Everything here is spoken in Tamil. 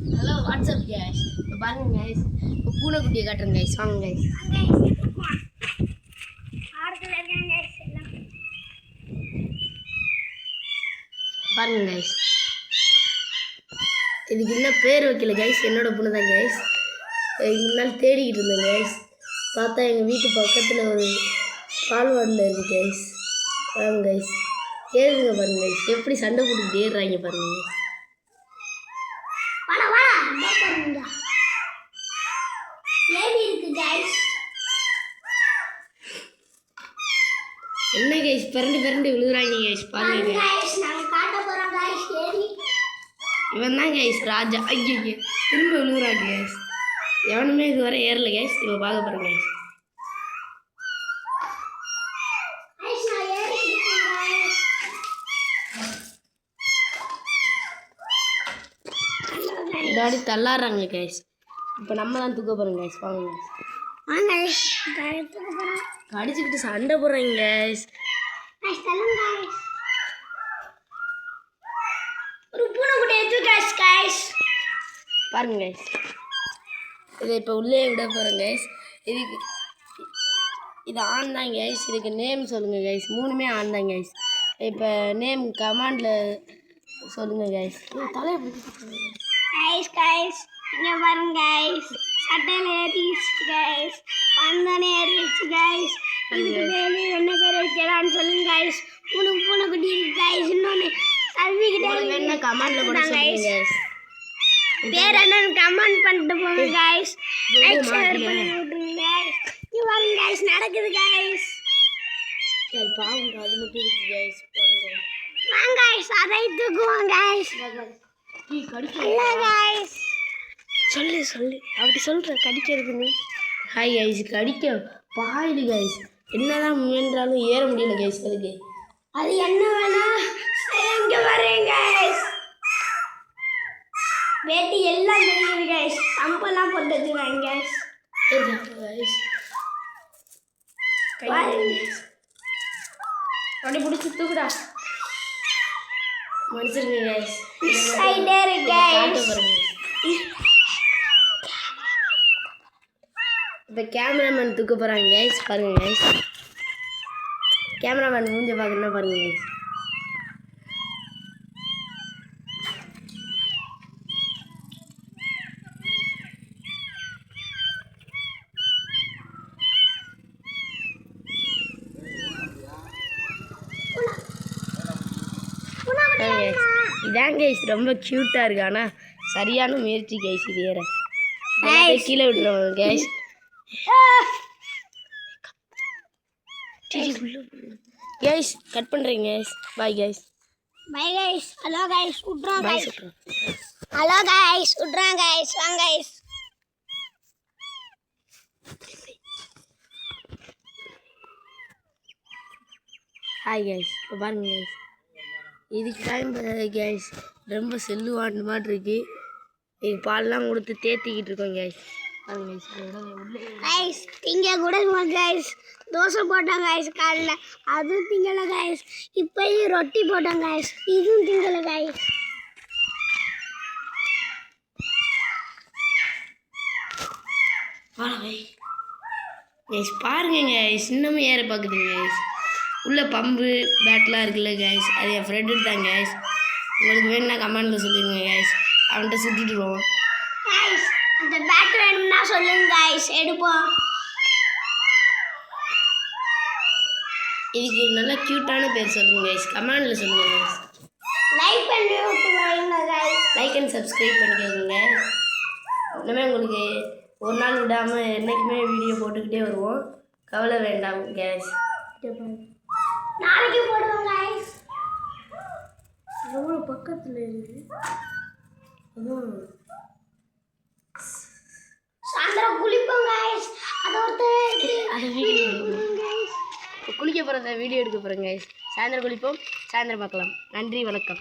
Hello WhatsApp guys. இப்போ பாருங்க கைஸ், இப்போ பூனைக்குட்டியை காட்டுறேன் கைஸ். வாங்க கைஸ். பாருங்க கைஸ், இதுக்கு இன்னும் பேர் வைக்கல கைஸ். என்னோட பூனை தான் கைஸ். முன்னாள் தேடிக்கிட்டு இருந்தேன் கைஸ். பார்த்தா எங்கள் வீட்டு பக்கத்தில் ஒரு பால்வாடியில் இருக்கு கைஸ். பாருங்க கைஸ், ஏறுங்க பாருங்க கைஸ், எப்படி சண்டை போட்டுக்கிட்டு ஏறுறாங்க பாருங்க. என்ன கைஸ், பிறண்டு விழுகுறாங்க கைஸ். பாருங்க இவன் தான் கைஸ் ராஜா. ஐயோ, திரும்ப விழுகுறாங்க கைஸ். எவனுமே இதுவரை ஏறல கைஸ். இப்போ பார்க்க போகிறேன் கைஸ். இதாடி தள்ளாடுறாங்க கைஸ். இப்போ நம்ம தான் தூக்க போகிறோம் கைஸ். வாங்க கைஸ். கடிச்சுக்கிட்டு சண்டை போடுறாங்க கைஸ். ஒரு பூனை கூட எடுத்து கைஸ். கைஸ் பாருங்க கைஸ், இதை இப்போ உள்ளே விட போகிறேன் கைஸ். இதுக்கு இது ஆன் தான் கைஸ். இதுக்கு நேம் சொல்லுங்கள் கைஸ். மூணுமே ஆன் தான் கைஸ். இப்போ நேம் கமாண்டில் சொல்லுங்கள் கைஸ். தலையை கைஸ். கைஸ் இங்கே பாருங்க கைஸ், சட்டையில் ஏறிடுச்சு கைஸ், பந்தனை ஏறிடுச்சு கைஸ். இதுக்கு பேர் என்ன பேர் வைக்கலான்னு சொல்லுங்க கைஸ். பூனை குட்டி இருக்கு கைஸ். இன்னொன்று கல்விக்கிட்டே என்ன கமெண்ட்ல கூட சொல்லுங்க கைஸ். பேர் என்னன்னு கமெண்ட் பண்ணிட்டு போங்க கைஸ். லைக் ஷேர் பண்ணி விட்டுருங்க கைஸ். இங்க பாருங்க கைஸ், நடக்குது கைஸ். சரி பாருங்க, அது மட்டும் இருக்கு கைஸ். பாருங்க வாங்க கைஸ், அதை தூக்குவோம் கைஸ். இல்ல கைஸ், சொல்லு அப்படி சொல்ற கடிக்கிறதுன்னு. ஹாய் கைஸ், கடிக்க பாயுது கைஸ். என்னதான் முயன்றாலும் ஏற முடியல கைஸ். அதுக்கு அது என்ன வேணா எங்க வரேங்க கைஸ். வேட்டி எல்லாம் தெரியுது கைஸ். கம்பெல்லாம் போட்டு வச்சுருக்காங்க கைஸ். அப்படி பிடிச்சி தூக்குடா மனுஷருங்க கைஸ். இப்போ கேமராமேன் தூக்க போகிறாங்க கைஸ். பாருங்க கைஸ், கேமராமேன் மூஞ்ச பார்க்கணுன்னா பாருங்க கைஸ். இதான் கைஸ் ரொம்ப க்யூட்டாக இருக்கு. ஆனால் சரியான முயற்சி கைஸ். இது ஏற கீழே விட்டுருவாங்க கைஸ். கைஸ் கட் பண்ணுறீங்க guys. Bye guys. Bye guys. Hello guys, விட்றோம் கைஸ். ஹலோ கைஸ், விட்றோம் கைஸ். வாங்க கைஸ். Hi guys. இப்போ பாருங்க கைஸ், இதுக்கு டைம் கைஸ் ரொம்ப செல்லு வாண்டு மாட்டு இருக்கு. இது பால்லாம் கொடுத்து தேத்திக்கிட்டு இருக்கோம் கைஸ். பாருங்க கைஸ், திங்க கூட கைஸ் தோசை போட்டாங்க கைஸ் காலைல, அதுவும் திங்கலை கைஸ். இப்போயும் ரொட்டி போட்டாங்க கைஸ், இதுவும் திங்கலை கைஸ். கைஸ் பாருங்க கைஸ், இன்னமும் ஏற பார்க்குதுங்க கைஸ். உள்ள பம்பு பேட்லாம் இருக்குல்ல கைஸ், அது என் ஃப்ரெண்டு தான் கைஸ். உங்களுக்கு வேணும்னா கமெண்டில் சொல்லிடுங்க கைஸ், அவன்கிட்ட சுற்றிட்டுருவோம் கைஸ். அந்த பேட் வேணும்னா சொல்லுங்க கைஸ், எடுப்போம். இதுக்கு நல்லா க்யூட்டான பேர் சொல்லுங்க கைஸ், கமெண்டில் சொல்லுங்க கைஸ். லைக் பண்ணி விட்டுருவாங்க கைஸ். லைக் அண்ட் சப்ஸ்கிரைப் பண்ணிக்கோங்க கைஸ். இன்னுமே உங்களுக்கு ஒரு நாள் விடாமல் என்றைக்குமே வீடியோ போட்டுக்கிட்டே வருவோம், கவலை வேண்டாம் கைஸ். நாளைக்கு போடுவோம் கைஸ். எவ்வளோ பக்கத்தில் இருக்கு. சாயந்தரம் குளிப்போம் கைஸ். அதை வீடியோ குளிக்க போகிறத வீடியோ எடுக்க போகிறேன் கைஸ். சாயந்தரம் குளிப்போம், சாயந்தரம் பார்க்கலாம். நன்றி, வணக்கம்.